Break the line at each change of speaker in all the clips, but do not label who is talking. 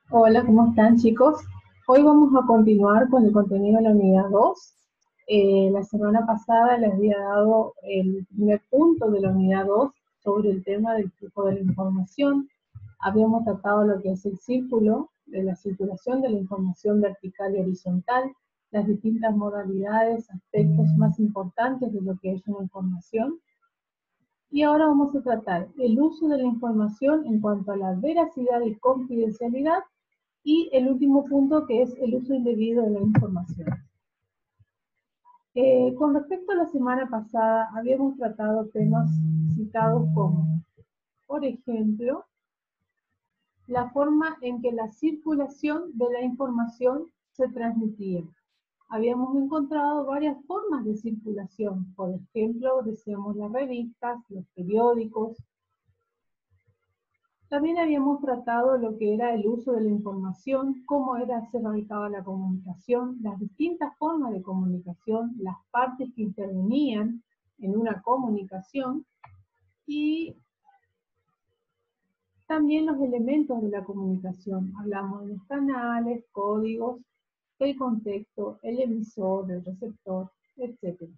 Hola, ¿cómo están, chicos? Hoy vamos a continuar con el contenido de la unidad 2. La semana pasada les había dado el primer punto de la unidad 2 sobre el tema del flujo de la información. Habíamos tratado lo que es el círculo, de la circulación de la información vertical y horizontal, las distintas modalidades, aspectos más importantes de lo que es una información. Y ahora vamos a tratar el uso de la información en cuanto a la veracidad y confidencialidad y el último punto, que es el uso indebido de la información. Con respecto a la semana pasada, habíamos tratado temas citados como, por ejemplo, la forma en que la circulación de la información se transmitía. Habíamos encontrado varias formas de circulación. Por ejemplo, decíamos las revistas, los periódicos. También habíamos tratado lo que era el uso de la información, cómo se realizaba la comunicación, las distintas formas de comunicación, las partes que intervenían en una comunicación y también los elementos de la comunicación. Hablamos de los canales, códigos, el contexto, el emisor, el receptor, etc.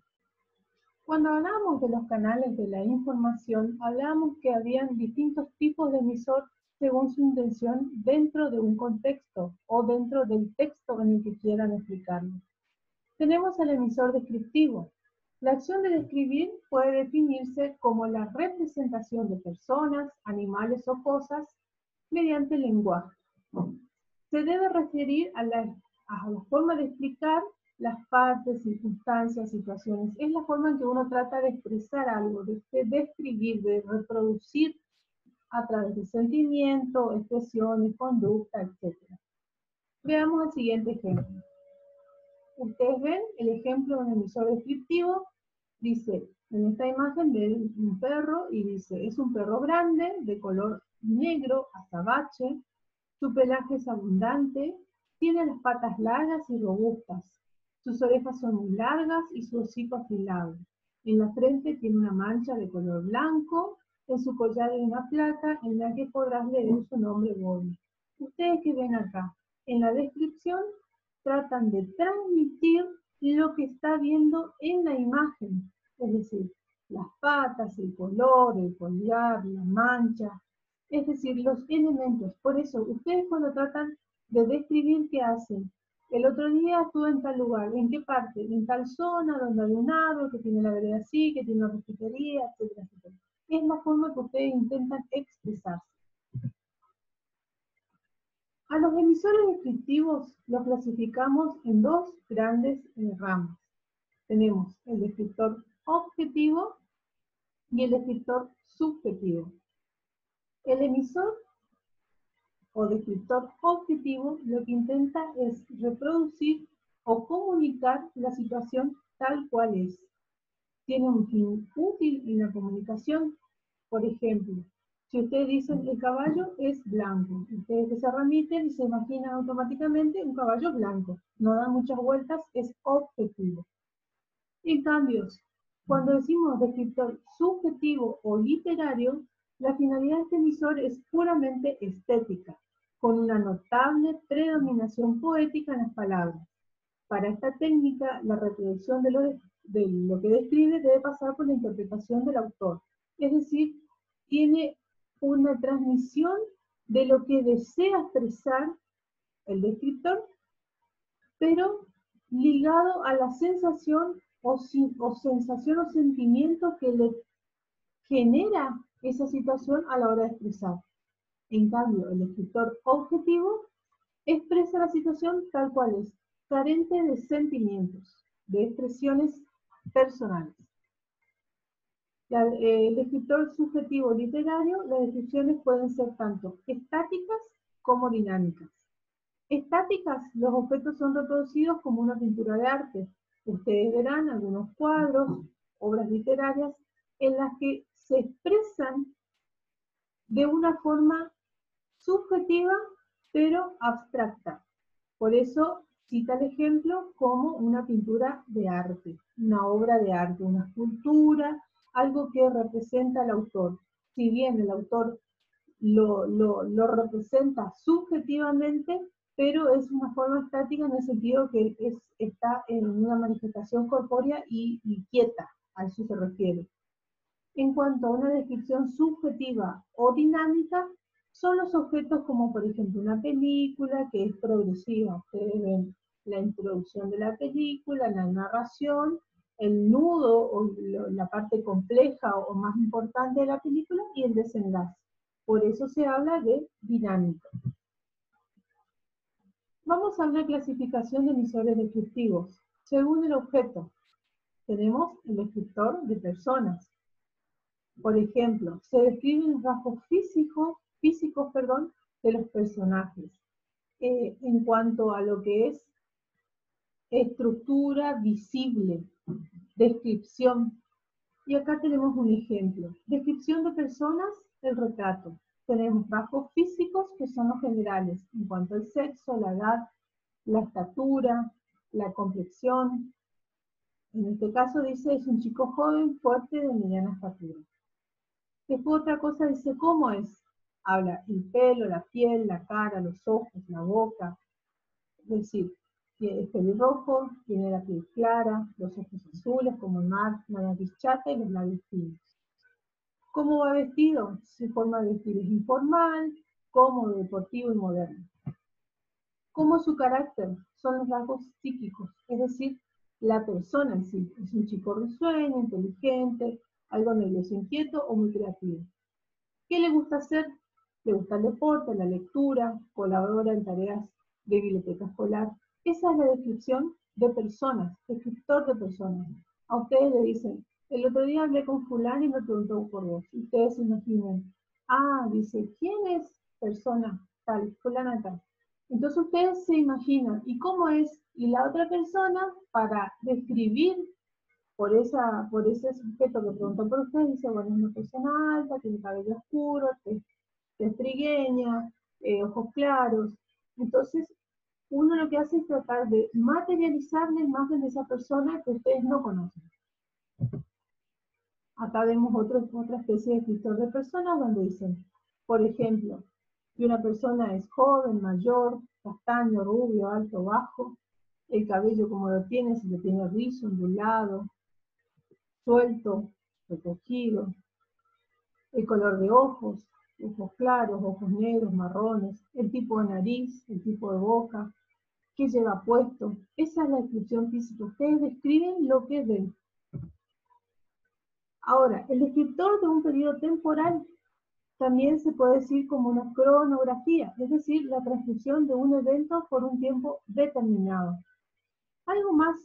Cuando hablamos de los canales de la información, hablamos que habían distintos tipos de emisor según su intención dentro de un contexto o dentro del texto en el que quieran explicarlo. Tenemos el emisor descriptivo. La acción de describir puede definirse como la representación de personas, animales o cosas mediante el lenguaje. Se debe referir a la forma de explicar las partes, circunstancias, situaciones. Es la forma en que uno trata de expresar algo, de describir, de reproducir a través de sentimiento, expresiones, conducta, etc. Veamos el siguiente ejemplo. Ustedes ven el ejemplo de un emisor descriptivo. Dice, en esta imagen ven un perro y dice, es un perro grande, de color negro, azabache, su pelaje es abundante, tiene las patas largas y robustas, sus orejas son muy largas y su hocico afilado. En la frente tiene una mancha de color blanco, en su collar hay una placa en la que podrás leer su nombre Bobby. Ustedes que ven acá, en la descripción tratan de transmitir lo que está viendo en la imagen, es decir, las patas, el color, el collar, la mancha, es decir, los elementos. Por eso, ustedes cuando tratan de describir qué hacen, el otro día estuve en tal lugar, ¿en qué parte? En tal zona donde hay un árbol que tiene la vereda así, que tiene una pesquería, etcétera, etcétera. Es la forma que ustedes intentan expresarse. A los emisores descriptivos los clasificamos en dos grandes ramas. Tenemos el descriptor objetivo y el descriptor subjetivo. El emisor o descriptor objetivo lo que intenta es reproducir o comunicar la situación tal cual es. Tiene un fin útil en la comunicación. Por ejemplo, si ustedes dicen el caballo es blanco, ustedes se remiten y se imaginan automáticamente un caballo blanco. No da muchas vueltas, es objetivo. En cambio, cuando decimos descriptor subjetivo o literario, la finalidad de este emisor es puramente estética, con una notable predominación poética en las palabras. Para esta técnica, la reproducción de lo que describe debe pasar por la interpretación del autor. Es decir, tiene una transmisión de lo que desea expresar el descriptor, pero ligado a la sensación o sensación o sentimiento que le genera esa situación a la hora de expresar. En cambio, el escritor objetivo expresa la situación tal cual es, carente de sentimientos, de expresiones personales. El escritor subjetivo literario, las descripciones pueden ser tanto estáticas como dinámicas. Estáticas, los objetos son reproducidos como una pintura de arte. Ustedes verán algunos cuadros, obras literarias, en las que se expresan de una forma subjetiva, pero abstracta. Por eso cita el ejemplo como una pintura de arte, una obra de arte, una escultura, algo que representa al autor. Si bien el autor lo representa subjetivamente, pero es una forma estática en el sentido que está en una manifestación corpórea y quieta, a eso se refiere. En cuanto a una descripción subjetiva o dinámica, son los objetos como por ejemplo una película que es progresiva. Ustedes ven la introducción de la película, la narración, el nudo o la parte compleja o más importante de la película y el desenlace. Por eso se habla de dinámica. Vamos a una clasificación de emisores descriptivos. Según el objeto, tenemos el descriptor de personas. Por ejemplo, se describen los rasgos físicos de los personajes. En cuanto a lo que es estructura visible, descripción. Y acá tenemos un ejemplo. Descripción de personas, el retrato. Tenemos rasgos físicos que son los generales, en cuanto al sexo, la edad, la estatura, la complexión. En este caso dice, es un chico joven, fuerte, de mediana estatura. Después otra cosa dice, ¿cómo es? Habla el pelo, la piel, la cara, los ojos, la boca. Es decir, es pelirrojo, tiene la piel clara, los ojos azules como el mar, la nariz chata y los labios finos. ¿Cómo va vestido? Su forma de vestir es informal, cómodo, deportivo y moderno. ¿Cómo es su carácter? Son los rasgos psíquicos, es decir, la persona en sí. Es un chico risueño, inteligente, algo nervioso, inquieto o muy creativo. ¿Qué le gusta hacer? Le gusta el deporte, la lectura, colabora en tareas de biblioteca escolar. Esa es la descripción de personas, descriptor de personas. A ustedes le dicen, el otro día hablé con fulano y me preguntó por vos. Ustedes se imaginan, dice, ¿quién es persona tal, fulana tal? Entonces ustedes se imaginan, ¿y cómo es? Y la otra persona, para describir por ese sujeto que preguntó por usted, dice, bueno, es una persona alta, tiene cabello oscuro, es trigueña, ojos claros. Entonces, uno lo que hace es tratar de materializar la imagen de esa persona que ustedes no conocen. Acá vemos otra especie de descriptor de personas donde dicen, por ejemplo, que una persona es joven, mayor, castaño, rubio, alto, bajo, el cabello como lo tiene, si lo tiene rizo, ondulado, suelto, recogido, el color de ojos claros, ojos negros, marrones, el tipo de nariz, el tipo de boca, qué lleva puesto. Esa es la descripción física. Ustedes describen lo que ven. Ahora, el descriptor de un periodo temporal también se puede decir como una cronografía, es decir, la transcripción de un evento por un tiempo determinado. Algo más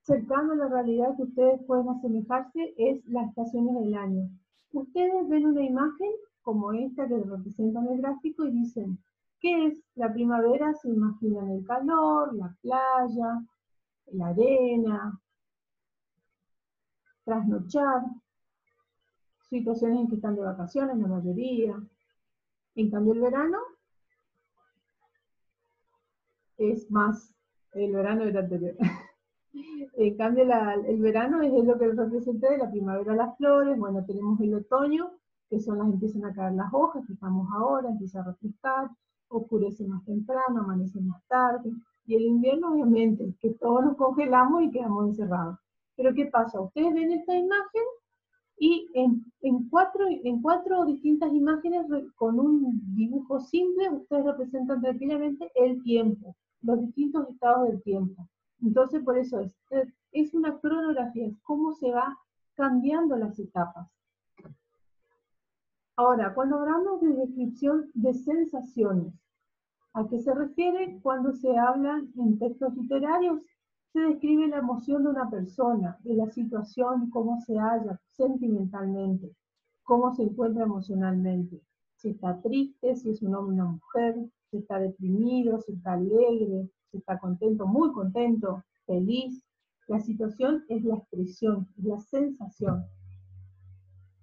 cercano a la realidad que ustedes pueden asemejarse es las estaciones del año. Ustedes ven una imagen como esta que representa en el gráfico y dicen, ¿qué es la primavera? Se imaginan el calor, la playa, la arena, trasnochar, situaciones en que están de vacaciones, la mayoría. En cambio el verano es más, el verano era anterior. En cambio, el verano es lo que representa de la primavera las flores. Bueno, tenemos el otoño, que son empiezan a caer las hojas, que estamos ahora, empieza a refrescar, oscurece más temprano, amanece más tarde. Y el invierno, obviamente, que todos nos congelamos y quedamos encerrados. Pero ¿qué pasa? Ustedes ven esta imagen y en cuatro distintas imágenes con un dibujo simple, ustedes representan tranquilamente el tiempo, los distintos estados del tiempo. Entonces, por eso es una cronografía, es cómo se va cambiando las etapas. Ahora, cuando hablamos de descripción de sensaciones, ¿a qué se refiere? Cuando se habla en textos literarios, se describe la emoción de una persona, de la situación, cómo se halla sentimentalmente, cómo se encuentra emocionalmente. Si está triste, si es un hombre o una mujer, si está deprimido, si está alegre, si está contento, muy contento, feliz. La situación es la expresión, es la sensación.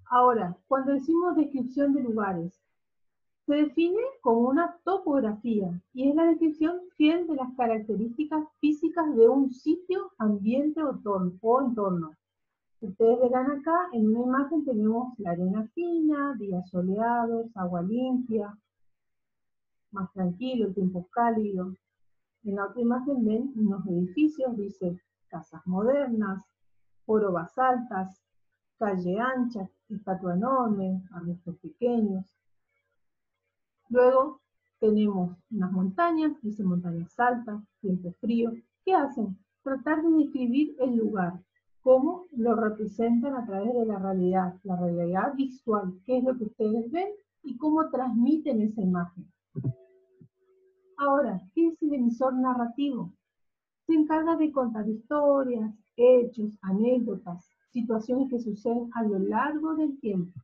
Ahora, cuando decimos descripción de lugares, se define como una topografía y es la descripción fiel de las características físicas de un sitio, ambiente o entorno. Ustedes verán acá, en una imagen tenemos la arena fina, días soleados, agua limpia, más tranquilo, tiempos cálidos. En la otra imagen ven unos edificios, dice casas modernas, jorobas altas, calle ancha, estatua enorme, arbustos pequeños. Luego tenemos unas montañas, dice montañas altas, tiempo frío. ¿Qué hacen? Tratar de describir el lugar, cómo lo representan a través de la realidad visual, qué es lo que ustedes ven y cómo transmiten esa imagen. Ahora, ¿qué es el emisor narrativo? Se encarga de contar historias, hechos, anécdotas, situaciones que suceden a lo largo del tiempo.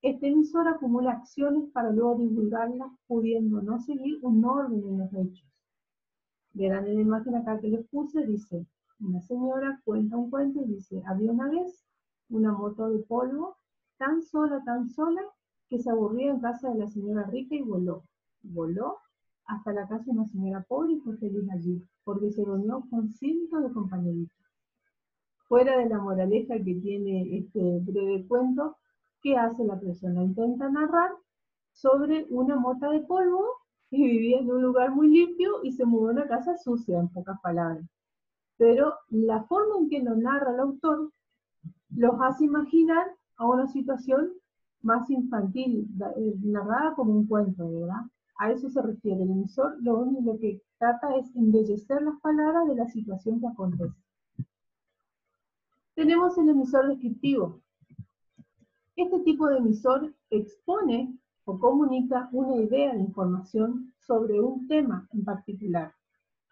Este emisor acumula acciones para luego divulgarlas, pudiendo no seguir un orden en los hechos. Verán en la imagen acá que les puse, dice, una señora cuenta un cuento y dice, había una vez una moto de polvo tan sola, que se aburría en casa de la señora rica y voló. Voló hasta la casa de una señora pobre y fue feliz allí, porque se reunió con cientos de compañeritos. Fuera de la moraleja que tiene este breve cuento, ¿qué hace la persona? Intenta narrar sobre una mota de polvo que vivía en un lugar muy limpio y se mudó a una casa sucia, en pocas palabras. Pero la forma en que lo narra el autor los hace imaginar a una situación más infantil, narrada como un cuento, ¿verdad? A eso se refiere el emisor, lo único que trata es embellecer las palabras de la situación que acontece. Tenemos el emisor descriptivo. Este tipo de emisor expone o comunica una idea de información sobre un tema en particular.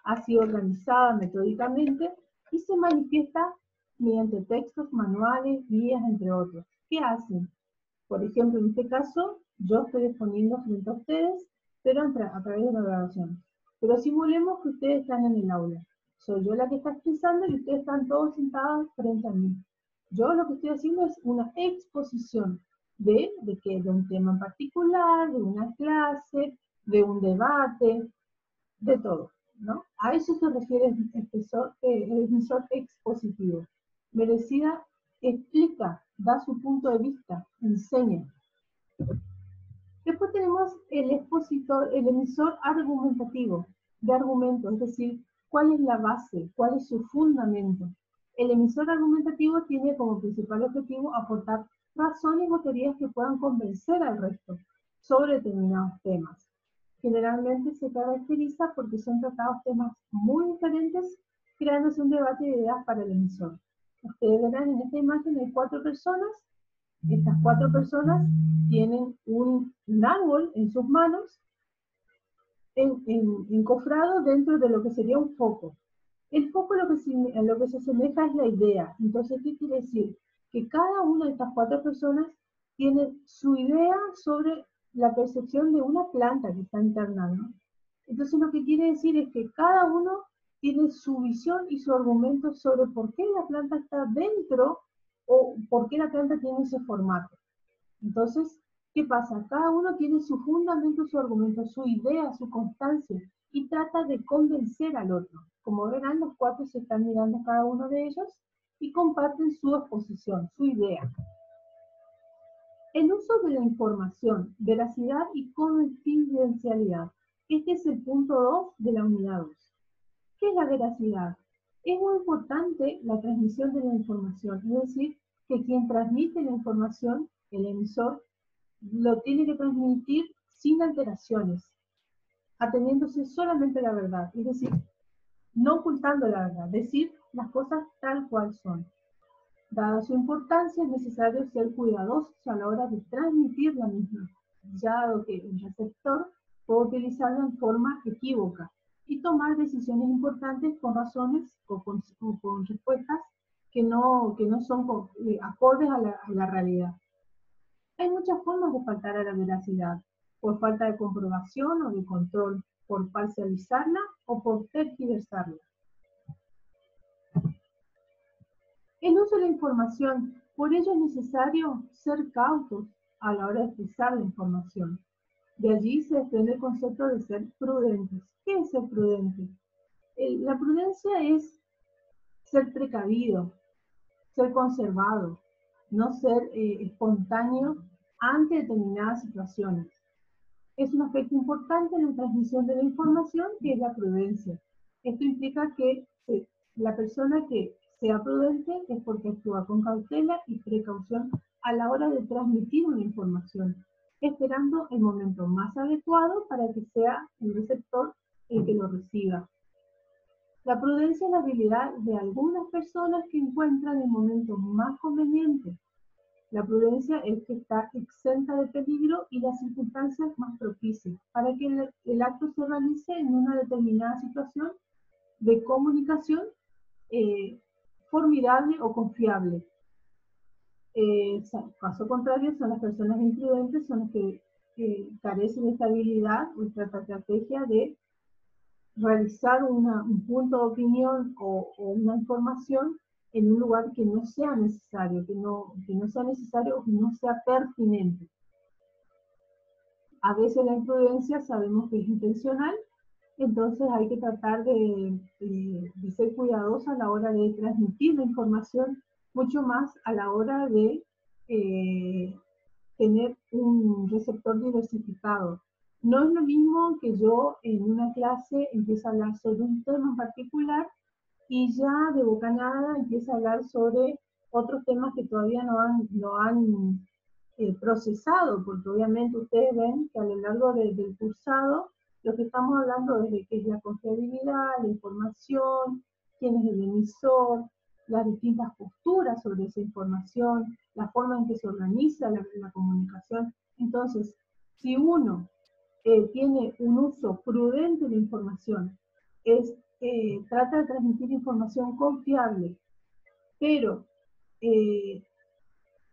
Ha sido organizada metódicamente y se manifiesta mediante textos, manuales, guías, entre otros. ¿Qué hacen? Por ejemplo, en este caso, yo estoy exponiendo frente a ustedes, pero a través de una grabación. Pero simulemos que ustedes están en el aula. Soy yo la que está expresando y ustedes están todos sentados frente a mí. Yo lo que estoy haciendo es una exposición de un tema en particular, de una clase, de un debate, de todo, ¿no? A eso se refiere el emisor expositivo. Merecida explica, da su punto de vista, enseña. Después tenemos el emisor argumentativo, de argumento, es decir, cuál es la base, cuál es su fundamento. El emisor argumentativo tiene como principal objetivo aportar razones o teorías que puedan convencer al resto sobre determinados temas. Generalmente se caracteriza porque son tratados temas muy diferentes, creándose un debate de ideas para el emisor. Ustedes verán en esta imagen hay 4 personas. Estas 4 personas tienen un árbol en sus manos encofrado dentro de lo que sería un foco. El foco lo que se asemeja es la idea. Entonces, ¿qué quiere decir? Que cada una de estas 4 personas tiene su idea sobre la percepción de una planta que está internada, ¿no? Entonces, lo que quiere decir es que cada uno tiene su visión y su argumento sobre por qué la planta está dentro o por qué la planta tiene ese formato. Entonces, ¿qué pasa? Cada uno tiene su fundamento, su argumento, su idea, su constancia, y trata de convencer al otro. Como verán, los 4 se están mirando cada uno de ellos y comparten su exposición, su idea. El uso de la información, veracidad y confidencialidad. Este es el punto 2 de la unidad 2. ¿Qué es la veracidad? Es muy importante la transmisión de la información, es decir, que quien transmite la información, el emisor, lo tiene que transmitir sin alteraciones, ateniéndose solamente a la verdad, es decir, no ocultando la verdad, decir las cosas tal cual son. Dada su importancia, es necesario ser cuidadosos a la hora de transmitir la misma, ya que el receptor puede utilizarla en forma equívoca y tomar decisiones importantes con razones o con respuestas que no son acordes a la realidad. Hay muchas formas de faltar a la veracidad, por falta de comprobación o de control, por parcializarla o por tergiversarla. El uso de la información, por ello es necesario ser cautos a la hora de expresar la información. De allí se desprende el concepto de ser prudentes. ¿Qué es ser prudente? La prudencia es ser precavido, ser conservado, no ser espontáneo ante determinadas situaciones. Es un aspecto importante en la transmisión de la información, que es la prudencia. Esto implica que la persona que sea prudente es porque actúa con cautela y precaución a la hora de transmitir una información, esperando el momento más adecuado para que sea el receptor el que lo reciba. La prudencia es la habilidad de algunas personas que encuentran el momento más conveniente. La prudencia es que está exenta de peligro y las circunstancias más propicias para que el acto se realice en una determinada situación de comunicación formidable o confiable. Caso contrario, son las personas imprudentes, son las que carecen de esta habilidad o esta estrategia de realizar un punto de opinión o una información en un lugar que no sea necesario, que no sea necesario o que no sea pertinente. A veces la imprudencia sabemos que es intencional, entonces hay que tratar de ser cuidadosos a la hora de transmitir la información, mucho más a la hora de tener un receptor diversificado. No es lo mismo que yo en una clase empiece a hablar sobre un tema en particular y ya de bocanada empieza a hablar sobre otros temas que todavía no han procesado, porque obviamente ustedes ven que a lo largo del cursado lo que estamos hablando es de qué es la confiabilidad, la información, quién es el emisor, las distintas posturas sobre esa información, la forma en que se organiza la comunicación. Entonces, si uno tiene un uso prudente de la información, trata de transmitir información confiable, pero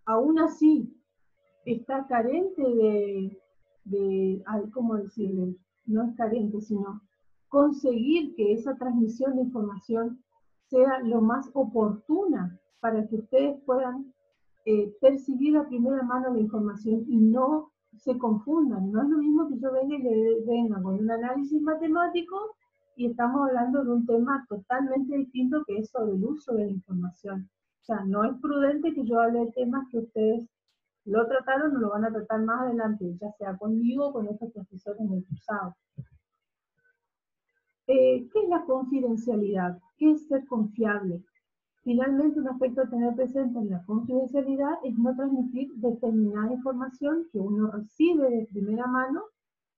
aún así está carente ¿cómo decirle? No es carente, sino conseguir que esa transmisión de información sea lo más oportuna para que ustedes puedan percibir a primera mano la información y no se confundan. No es lo mismo que yo venga con un análisis matemático y estamos hablando de un tema totalmente distinto que es sobre el uso de la información. O sea, no es prudente que yo hable de temas que ustedes lo trataron o lo van a tratar más adelante, ya sea conmigo o con otros profesores en el cursado. ¿Qué es la confidencialidad? ¿Qué es ser confiable? Finalmente, un aspecto a tener presente en la confidencialidad es no transmitir determinada información que uno recibe de primera mano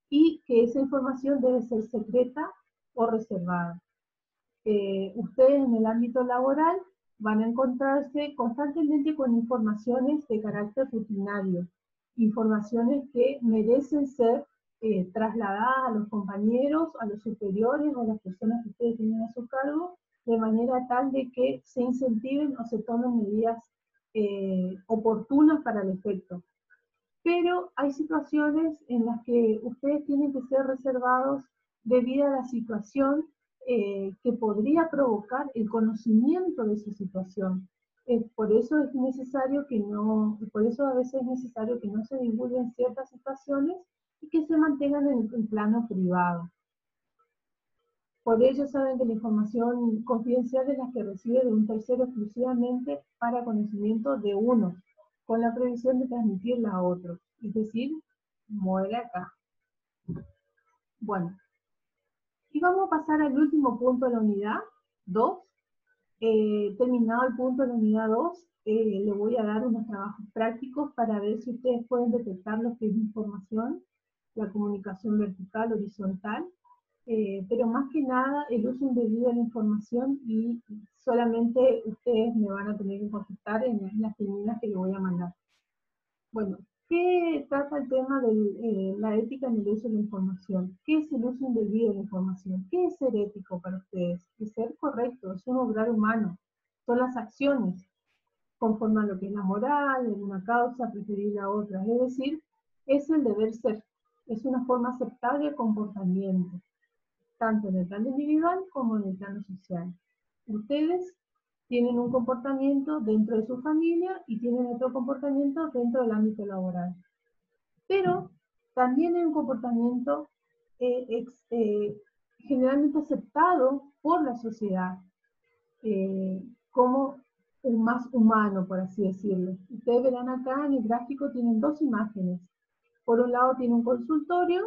y que esa información debe ser secreta o reservada. Ustedes en el ámbito laboral van a encontrarse constantemente con informaciones de carácter rutinario, informaciones que merecen ser trasladadas a los compañeros, a los superiores o a las personas que ustedes tienen a su cargo, de manera tal de que se incentiven o se tomen medidas oportunas para el efecto. Pero hay situaciones en las que ustedes tienen que ser reservados debido a la situación que podría provocar el conocimiento de su situación. Por eso es necesario por eso a veces es necesario que no se divulguen ciertas situaciones y que se mantengan en el plano privado. Por ello saben que la información confidencial es la que recibe de un tercero exclusivamente para conocimiento de uno, con la previsión de transmitirla a otros. Es decir, muere acá. Bueno, y vamos a pasar al último punto de la unidad 2. Terminado el punto de la unidad 2, le voy a dar unos trabajos prácticos para ver si ustedes pueden detectar lo que es información, la comunicación vertical, horizontal, pero más que nada el uso indebido de la información y solamente ustedes me van a tener que contestar en las líneas que le voy a mandar. Bueno, ¿qué trata el tema de la ética en el uso de la información? ¿Qué es el uso indebido de la información? ¿Qué es ser ético para ustedes? Es ser correcto, es un obrar humano, son las acciones conforme a lo que es la moral, en una causa preferir a otra, es decir, es el deber ser, es una forma aceptable de comportamiento, tanto en el plano individual como en el plano social. Ustedes tienen un comportamiento dentro de su familia y tienen otro comportamiento dentro del ámbito laboral. Pero también hay un comportamiento generalmente aceptado por la sociedad como más humano, por así decirlo. Ustedes verán acá en el gráfico tienen dos imágenes. Por un lado tiene un consultorio,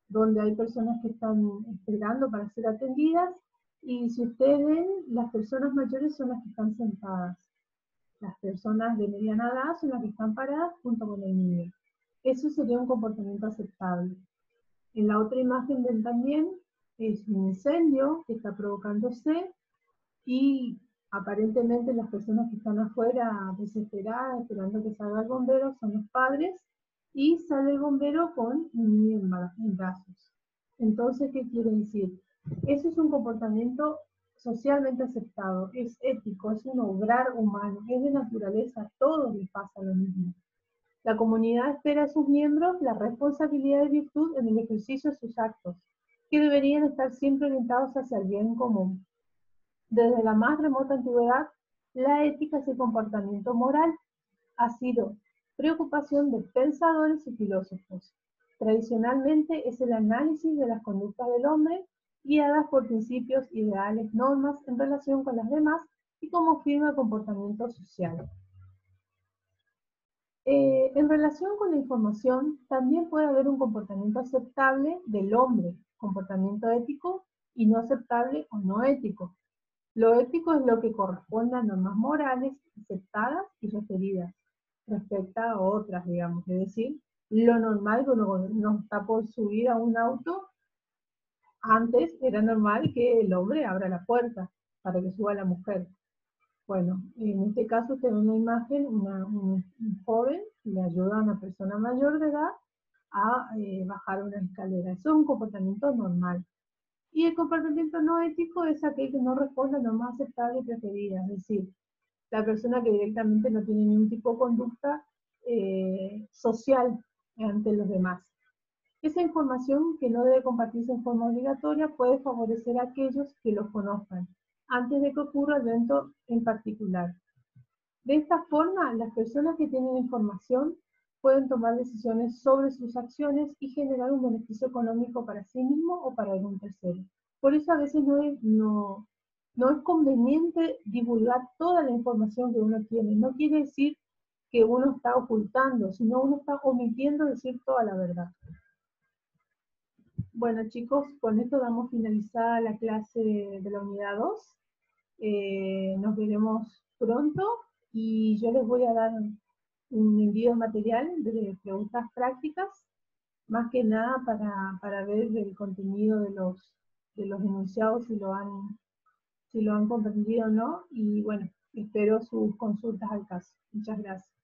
donde hay personas que están esperando para ser atendidas, y si ustedes ven, las personas mayores son las que están sentadas. Las personas de mediana edad son las que están paradas junto con el niño. Eso sería un comportamiento aceptable. En la otra imagen ven también es un incendio que está provocándose y aparentemente las personas que están afuera desesperadas esperando que salga el bombero son los padres y sale el bombero con un niño en brazos. Entonces, ¿qué quiere decir? Eso es un comportamiento socialmente aceptado, es ético, es un obrar humano, es de naturaleza, a todos les pasa lo mismo. La comunidad espera a sus miembros la responsabilidad y virtud en el ejercicio de sus actos, que deberían estar siempre orientados hacia el bien común. Desde la más remota antigüedad, la ética es el comportamiento moral. Ha sido preocupación de pensadores y filósofos. Tradicionalmente es el análisis de las conductas del hombre, guiadas por principios, ideales, normas en relación con las demás y como firma de comportamiento social. En relación con la información, también puede haber un comportamiento aceptable del hombre, comportamiento ético, y no aceptable o no ético. Lo ético es lo que corresponde a normas morales aceptadas y referidas respecto a otras, digamos. Es decir, lo normal que uno no está por subir a un auto, antes era normal que el hombre abra la puerta para que suba la mujer. Bueno, en este caso tengo una imagen, un joven le ayuda a una persona mayor de edad a bajar una escalera. Eso es un comportamiento normal. Y el comportamiento no ético es aquel que no responde a normas aceptables y preferidas, es decir, la persona que directamente no tiene ningún tipo de conducta social ante los demás. Esa información, que no debe compartirse en forma obligatoria, puede favorecer a aquellos que los conozcan, antes de que ocurra el evento en particular. De esta forma, las personas que tienen información pueden tomar decisiones sobre sus acciones y generar un beneficio económico para sí mismo o para algún tercero. Por eso a veces no es conveniente divulgar toda la información que uno tiene. No quiere decir que uno está ocultando, sino uno está omitiendo decir toda la verdad. Bueno, chicos, con esto damos finalizada la clase de la unidad 2. Nos veremos pronto y yo les voy a dar un envío material de preguntas prácticas, más que nada para ver el contenido de los enunciados, si lo han comprendido o no, y bueno, espero sus consultas al caso. Muchas gracias.